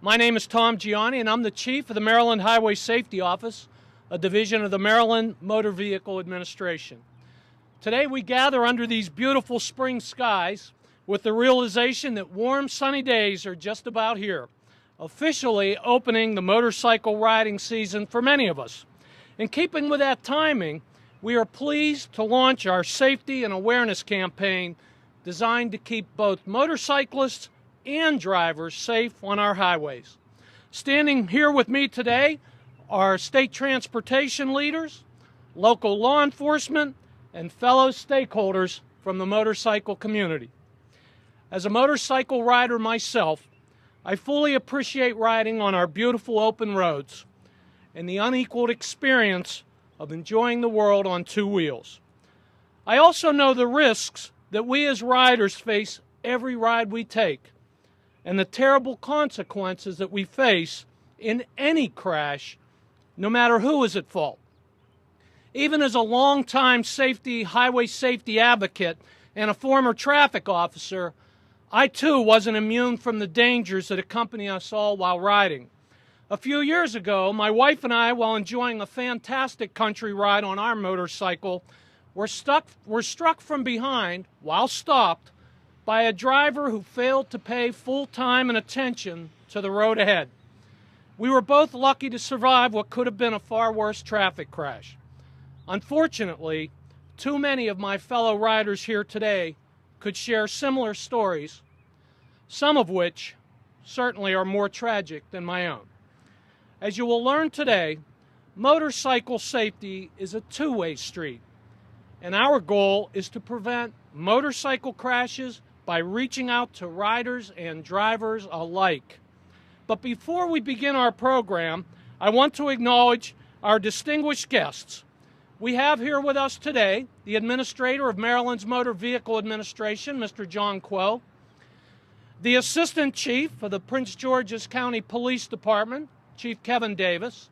My name is Tom Gianni, and I'm the Chief of the Maryland Highway Safety Office, a division of the Maryland Motor Vehicle Administration. Today we gather under these beautiful spring skies with the realization that warm, sunny days are just about here, officially opening the motorcycle riding season for many of us. In keeping with that timing, we are pleased to launch our safety and awareness campaign designed to keep both motorcyclists and drivers safe on our highways. Standing here with me today are state transportation leaders, local law enforcement, and fellow stakeholders from the motorcycle community. As a motorcycle rider myself, I fully appreciate riding on our beautiful open roads and the unequaled experience of enjoying the world on two wheels. I also know the risks that we as riders face every ride we take, and the terrible consequences that we face in any crash, no matter who is at fault. Even as a longtime highway safety advocate and a former traffic officer, I too wasn't immune from the dangers that accompany us all while riding. A few years ago, my wife and I, while enjoying a fantastic country ride on our motorcycle, were struck from behind while stopped by a driver who failed to pay full time and attention to the road ahead. We were both lucky to survive what could have been a far worse traffic crash. Unfortunately, too many of my fellow riders here today could share similar stories, some of which certainly are more tragic than my own. As you will learn today, motorcycle safety is a two-way street, and our goal is to prevent motorcycle crashes by reaching out to riders and drivers alike. But before we begin our program, I want to acknowledge our distinguished guests. We have here with us today the Administrator of Maryland's Motor Vehicle Administration, Mr. John Kuo, the Assistant Chief of the Prince George's County Police Department, Chief Kevin Davis,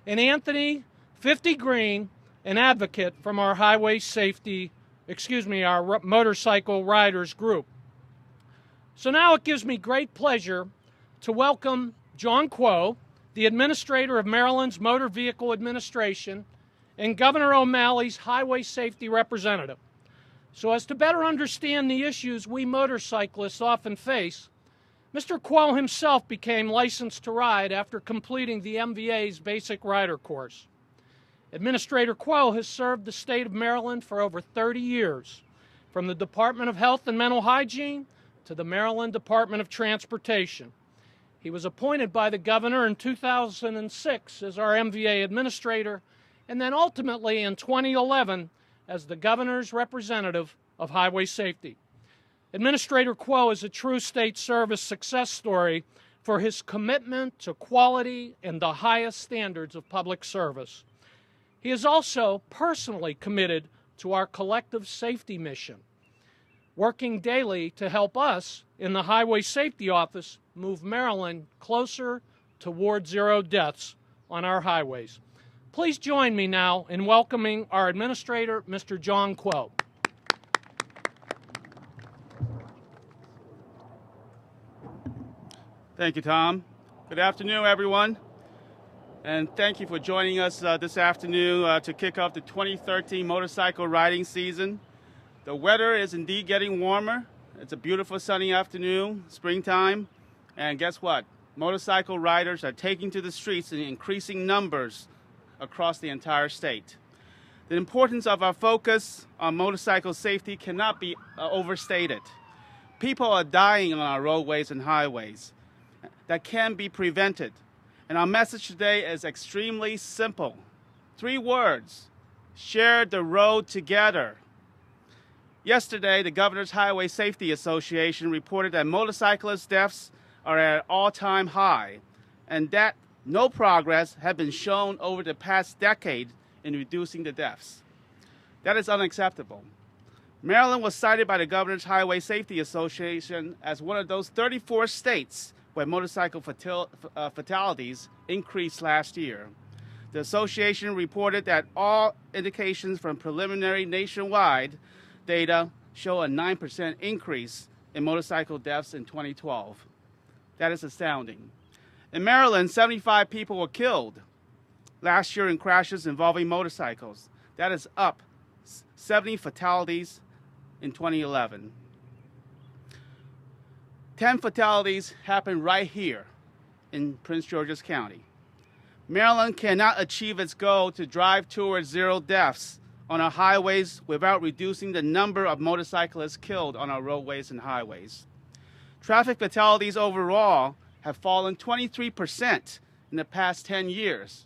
and Anthony 50 Green, an advocate from our our motorcycle riders group. So now it gives me great pleasure to welcome John Kuo, the Administrator of Maryland's Motor Vehicle Administration and Governor O'Malley's Highway Safety Representative. So as to better understand the issues we motorcyclists often face, Mr. Kuo himself became licensed to ride after completing the MVA's basic rider course. Administrator Kuo has served the state of Maryland for over 30 years, from the Department of Health and Mental Hygiene to the Maryland Department of Transportation. He was appointed by the governor in 2006 as our MVA administrator, and then ultimately in 2011 as the governor's representative of highway safety. Administrator Kuo is a true state service success story for his commitment to quality and the highest standards of public service. He is also personally committed to our collective safety mission, working daily to help us in the Highway Safety Office move Maryland closer toward zero deaths on our highways. Please join me now in welcoming our Administrator, Mr. John Kuo. Thank you, Tom. Good afternoon, everyone. And thank you for joining us this afternoon to kick off the 2013 motorcycle riding season. The weather is indeed getting warmer. It's a beautiful sunny afternoon, springtime. And guess what? Motorcycle riders are taking to the streets in increasing numbers across the entire state. The importance of our focus on motorcycle safety cannot be overstated. People are dying on our roadways and highways. That can be prevented. And our message today is extremely simple. 3 words: share the road together. Yesterday, the Governor's Highway Safety Association reported that motorcyclist deaths are at an all-time high, and that no progress had been shown over the past decade in reducing the deaths. That is unacceptable. Maryland was cited by the Governor's Highway Safety Association as one of those 34 states where motorcycle fatalities increased last year. The association reported that all indications from preliminary nationwide data show a 9% increase in motorcycle deaths in 2012. That is astounding. In Maryland, 75 people were killed last year in crashes involving motorcycles. That is up 70 fatalities in 2011. 10 fatalities happened right here in Prince George's County. Maryland cannot achieve its goal to drive towards 0 deaths on our highways without reducing the number of motorcyclists killed on our roadways and highways. Traffic fatalities overall have fallen 23% in the past 10 years,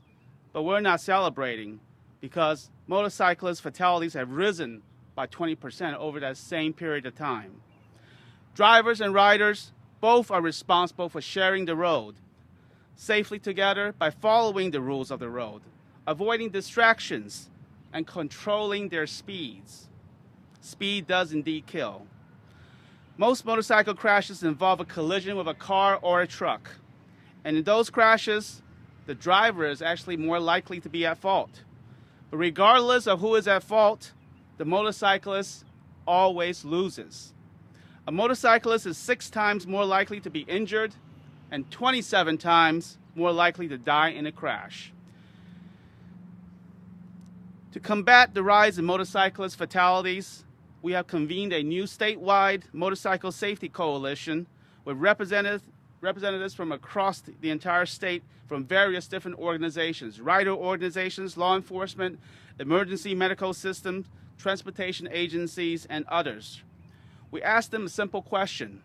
but we're not celebrating because motorcyclist fatalities have risen by 20% over that same period of time. Drivers and riders both are responsible for sharing the road safely together by following the rules of the road, avoiding distractions, and controlling their speeds. Speed does indeed kill. Most motorcycle crashes involve a collision with a car or a truck. And in those crashes, the driver is actually more likely to be at fault. But regardless of who is at fault, the motorcyclist always loses. A motorcyclist is 6 times more likely to be injured and 27 times more likely to die in a crash. To combat the rise in motorcyclist fatalities, we have convened a new statewide motorcycle safety coalition with representatives from across the entire state from various different organizations, rider organizations, law enforcement, emergency medical systems, transportation agencies, and others. We asked them a simple question,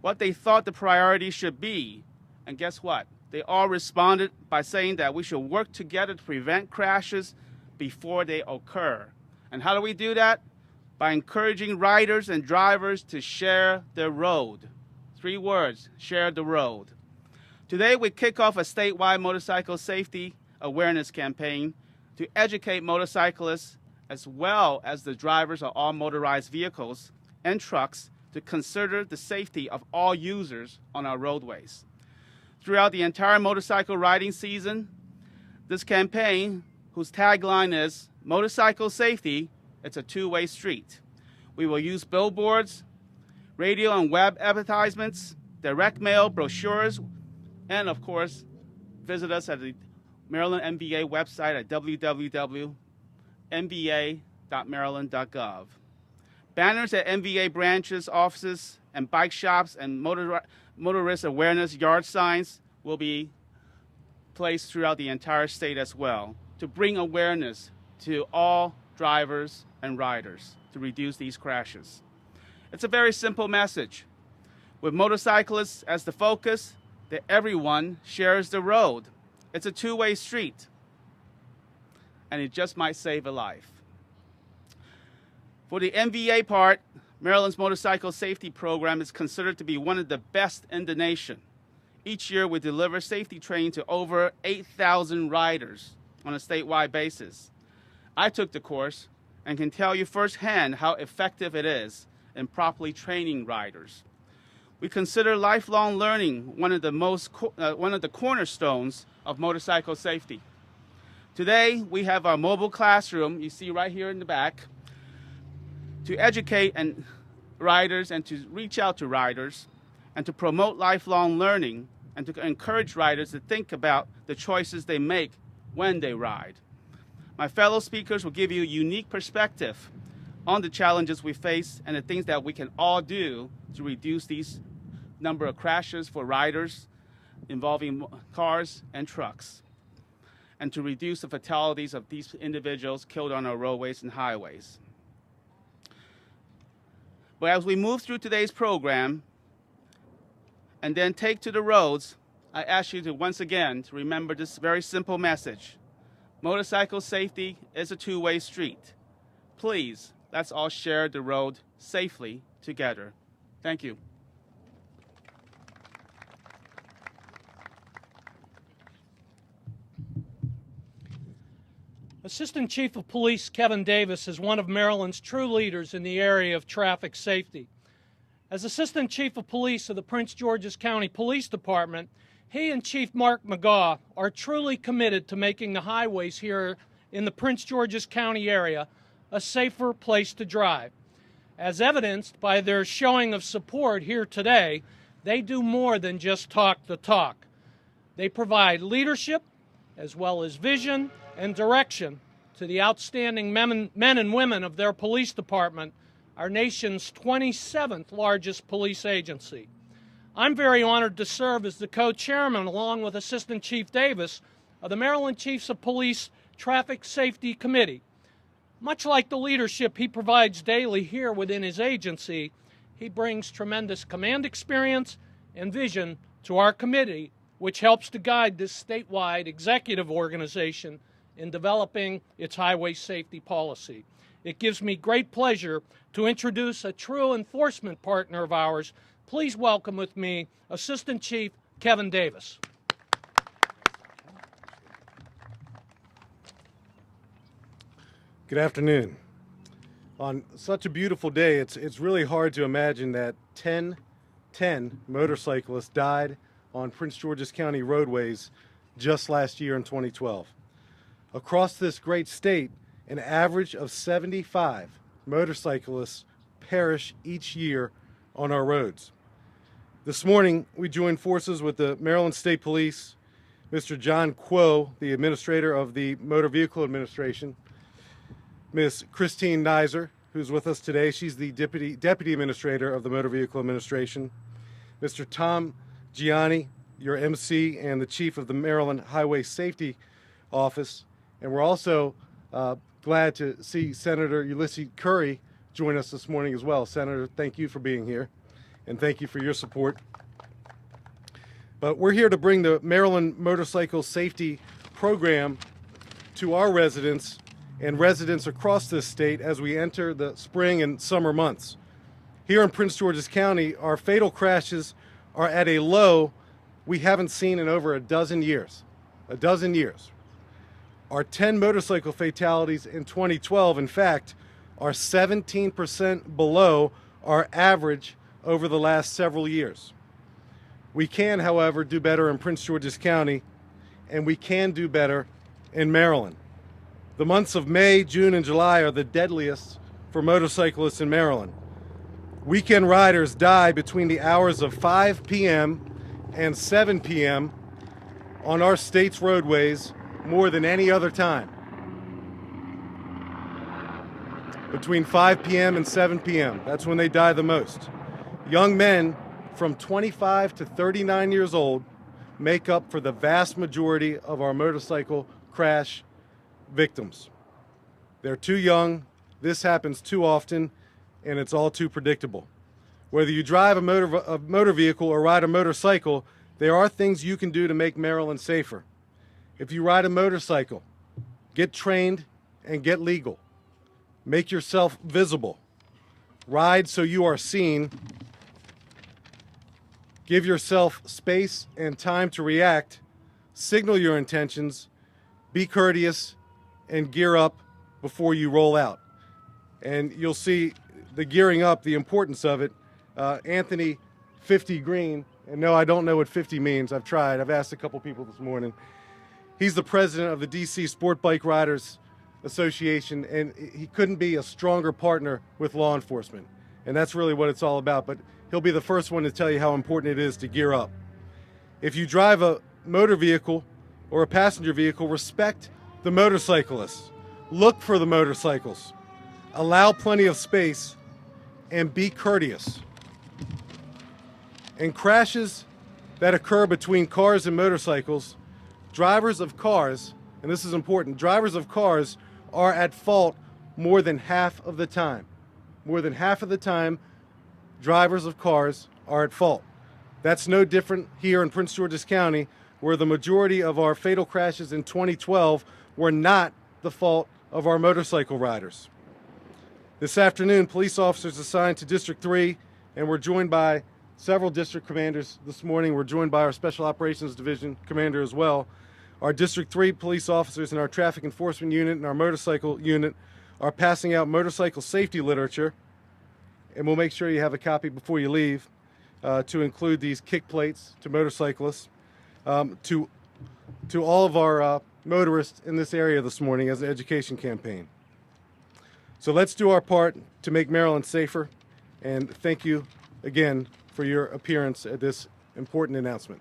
what they thought the priority should be, and guess what? They all responded by saying that we should work together to prevent crashes before they occur. And how do we do that? By encouraging riders and drivers to share the road. 3 words, share the road. Today we kick off a statewide motorcycle safety awareness campaign to educate motorcyclists as well as the drivers of all motorized vehicles and trucks to consider the safety of all users on our roadways. Throughout the entire motorcycle riding season, this campaign, whose tagline is Motorcycle Safety, it's a two-way street. We will use billboards, radio and web advertisements, direct mail, brochures, and of course, visit us at the Maryland MVA website at www.mva.maryland.gov. Banners at MVA branches, offices, and bike shops and motorist awareness yard signs will be placed throughout the entire state as well to bring awareness to all drivers and riders to reduce these crashes. It's a very simple message. With motorcyclists as the focus, that everyone shares the road. It's a two-way street, and it just might save a life. For the MVA part, Maryland's motorcycle safety program is considered to be one of the best in the nation. Each year, we deliver safety training to over 8,000 riders on a statewide basis. I took the course and can tell you firsthand how effective it is in properly training riders. We consider lifelong learning one of the cornerstones of motorcycle safety. Today, we have our mobile classroom, you see right here in the back, to educate riders and to reach out to riders and to promote lifelong learning and to encourage riders to think about the choices they make when they ride. My fellow speakers will give you a unique perspective on the challenges we face and the things that we can all do to reduce these number of crashes for riders involving cars and trucks, and to reduce the fatalities of these individuals killed on our roadways and highways. But as we move through today's program and then take to the roads, I ask you to once again to remember this very simple message. Motorcycle safety is a two-way street. Please, let's all share the road safely together. Thank you. Assistant Chief of Police Kevin Davis is one of Maryland's true leaders in the area of traffic safety. As Assistant Chief of Police of the Prince George's County Police Department, he and Chief Mark McGaugh are truly committed to making the highways here in the Prince George's County area a safer place to drive. As evidenced by their showing of support here today, they do more than just talk the talk. They provide leadership as well as vision and direction to the outstanding men and women of their police department, our nation's 27th largest police agency. I'm very honored to serve as the co-chairman, along with Assistant Chief Davis, of the Maryland Chiefs of Police Traffic Safety Committee. Much like the leadership he provides daily here within his agency, he brings tremendous command experience and vision to our committee, which helps to guide this statewide executive organization in developing its highway safety policy. It gives me great pleasure to introduce a true enforcement partner of ours. Please welcome with me Assistant Chief Kevin Davis. Good afternoon. On such a beautiful day, it's really hard to imagine that 10 motorcyclists died on Prince George's County roadways just last year in 2012. Across this great state, an average of 75 motorcyclists perish each year on our roads. This morning, we joined forces with the Maryland State Police, Mr. John Quo, the administrator of the Motor Vehicle Administration, Ms. Christine Nizer, who's with us today. She's the Deputy Administrator of the Motor Vehicle Administration, Mr. Tom Gianni, your MC and the Chief of the Maryland Highway Safety Office. And we're also glad to see Senator Ulysses Curry join us this morning as well. Senator, thank you for being here, and thank you for your support. But we're here to bring the Maryland Motorcycle Safety Program to our residents and residents across this state as we enter the spring and summer months. Here in Prince George's County, our fatal crashes are at a low we haven't seen in over a dozen years. Our 10 motorcycle fatalities in 2012, in fact, are 17% below our average over the last several years. We can, however, do better in Prince George's County, and we can do better in Maryland. The months of May, June, and July are the deadliest for motorcyclists in Maryland. Weekend riders die between the hours of 5 p.m. and 7 p.m. on our state's roadways more than any other time. Between 5 p.m. and 7 p.m., that's when they die the most. Young men from 25 to 39 years old make up for the vast majority of our motorcycle crash victims. They're too young, this happens too often, and it's all too predictable. Whether you drive a motor vehicle or ride a motorcycle, there are things you can do to make Maryland safer. If you ride a motorcycle, get trained and get legal. Make yourself visible. Ride so you are seen. Give yourself space and time to react. Signal your intentions. Be courteous and gear up before you roll out. And you'll see the gearing up, the importance of it. Anthony 50 Green, and no, I don't know what 50 means. I've tried. I've asked a couple people this morning. He's the president of the DC Sport Bike Riders Association, and he couldn't be a stronger partner with law enforcement. And that's really what it's all about. But he'll be the first one to tell you how important it is to gear up. If you drive a motor vehicle or a passenger vehicle, respect the motorcyclists. Look for the motorcycles. Allow plenty of space and be courteous. In crashes that occur between cars and motorcycles, drivers of cars, and this is important, drivers of cars are at fault more than half of the time. More than half of the time, drivers of cars are at fault. That's no different here in Prince George's County, where the majority of our fatal crashes in 2012 were not the fault of our motorcycle riders. This afternoon, police officers assigned to District 3, and we're joined by several district commanders this morning. We're joined by our Special Operations Division commander as well. Our District 3 police officers in our Traffic Enforcement Unit and our Motorcycle Unit are passing out motorcycle safety literature, and we'll make sure you have a copy before you leave, to include these kick plates to motorcyclists, to all of our motorists in this area this morning as an education campaign. So let's do our part to make Maryland safer, and thank you again for your appearance at this important announcement.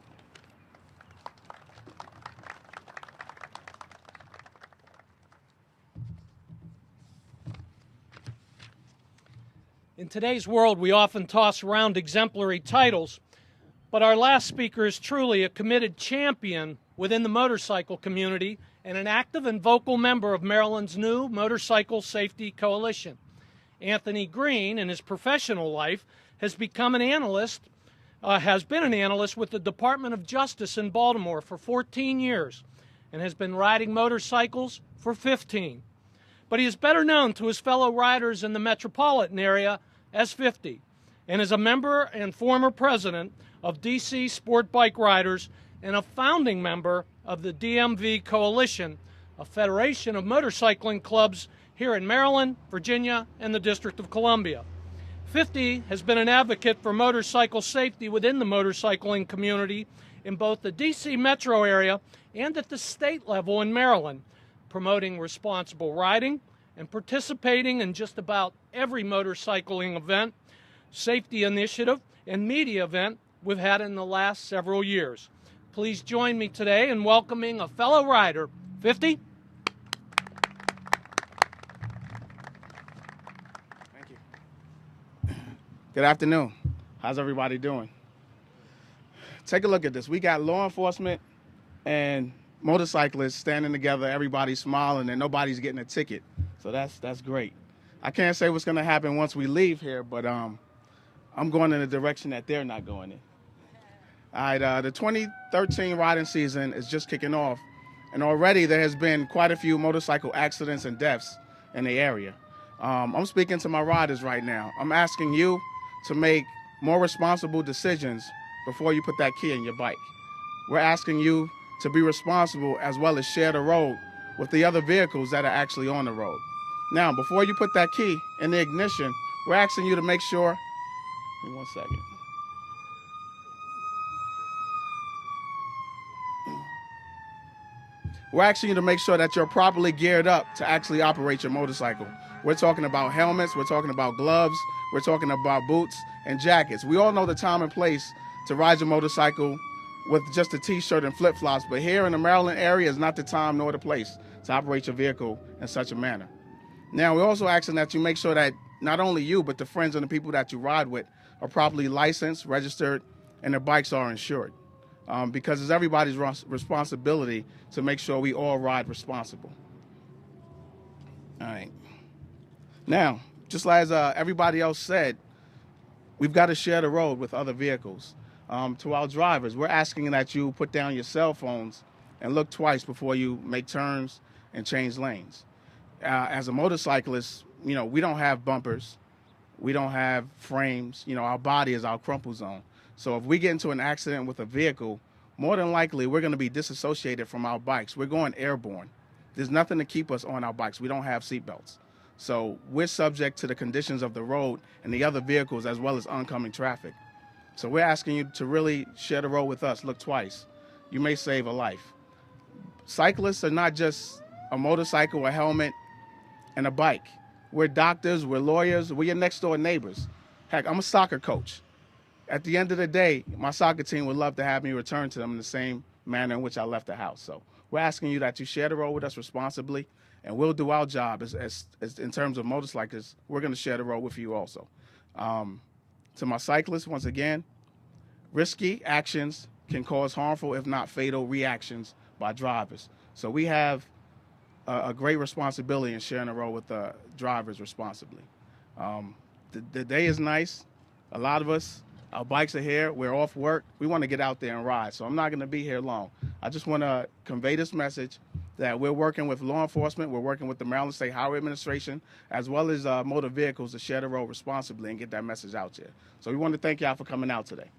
In today's world, we often toss around exemplary titles, but our last speaker is truly a committed champion within the motorcycle community and an active and vocal member of Maryland's new Motorcycle Safety Coalition. Anthony Green, in his professional life, has been an analyst with the Department of Justice in Baltimore for 14 years and has been riding motorcycles for 15. But he is better known to his fellow riders in the metropolitan area as 50, and is a member and former president of DC Sport Bike Riders and a founding member of the DMV Coalition, a federation of motorcycling clubs here in Maryland, Virginia, and the District of Columbia. 50 has been an advocate for motorcycle safety within the motorcycling community in both the DC metro area and at the state level in Maryland, promoting responsible riding and participating in just about every motorcycling event, safety initiative, and media event we've had in the last several years. Please join me today in welcoming a fellow rider, 50. Thank you. Good afternoon. How's everybody doing? Take a look at this. We got law enforcement and motorcyclists standing together, everybody's smiling, and nobody's getting a ticket. So that's great. I can't say what's going to happen once we leave here, but I'm going in the direction that they're not going in. All right, the 2013 riding season is just kicking off, and already there has been quite a few motorcycle accidents and deaths in the area. I'm speaking to my riders right now. I'm asking you to make more responsible decisions before you put that key in your bike. We're asking you to be responsible as well as share the road with the other vehicles that are actually on the road. Now, before you put that key in the ignition, we're asking you to make sure, give me 1 second. We're asking you to make sure that you're properly geared up to actually operate your motorcycle. We're talking about helmets, we're talking about gloves, we're talking about boots and jackets. We all know the time and place to ride your motorcycle with just a t-shirt and flip-flops, but here in the Maryland area is not the time nor the place to operate your vehicle in such a manner. Now, we're also asking that you make sure that not only you, but the friends and the people that you ride with are properly licensed, registered, and their bikes are insured. Because it's everybody's responsibility to make sure we all ride responsible. All right. Now, just as everybody else said, we've got to share the road with other vehicles. To our drivers, we're asking that you put down your cell phones and look twice before you make turns and change lanes. As a motorcyclist, we don't have bumpers. We don't have frames. Our body is our crumple zone. So if we get into an accident with a vehicle, more than likely we're going to be disassociated from our bikes. We're going airborne. There's nothing to keep us on our bikes. We don't have seatbelts. So we're subject to the conditions of the road and the other vehicles as well as oncoming traffic. So we're asking you to really share the road with us. Look twice. You may save a life. Cyclists are not just a motorcycle, a helmet, and a bike. We're doctors, we're lawyers, we're your next door neighbors. Heck, I'm a soccer coach. At the end of the day, my soccer team would love to have me return to them in the same manner in which I left the house. So we're asking you that you share the road with us responsibly, and we'll do our job as in terms of motorcyclists. We're going to share the road with you also. To my cyclists, once again, risky actions can cause harmful, if not fatal, reactions by drivers. So we have a great responsibility in sharing the road with the drivers responsibly. The day is nice. A lot of us, our bikes are here. We're off work. We want to get out there and ride. So I'm not going to be here long. I just want to convey this message that we're working with law enforcement. We're working with the Maryland State Highway Administration, as well as motor vehicles to share the road responsibly and get that message out there. So we want to thank y'all for coming out today.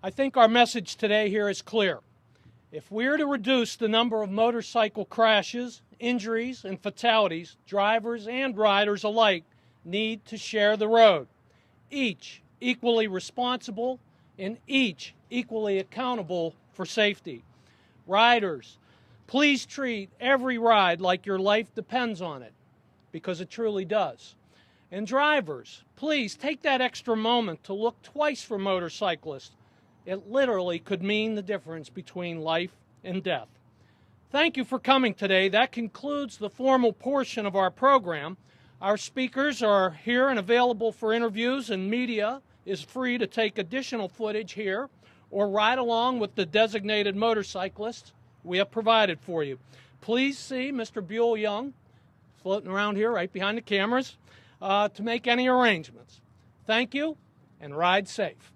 I think our message today here is clear. If we're to reduce the number of motorcycle crashes, injuries, and fatalities, drivers and riders alike need to share the road, each equally responsible and each equally accountable for safety. Riders, please treat every ride like your life depends on it, because it truly does. And drivers, please take that extra moment to look twice for motorcyclists. It literally could mean the difference between life and death. Thank you for coming today. That concludes the formal portion of our program. Our speakers are here and available for interviews, and media is free to take additional footage here or ride along with the designated motorcyclists we have provided for you. Please see Mr. Buell Young, floating around here right behind the cameras, to make any arrangements. Thank you, and ride safe.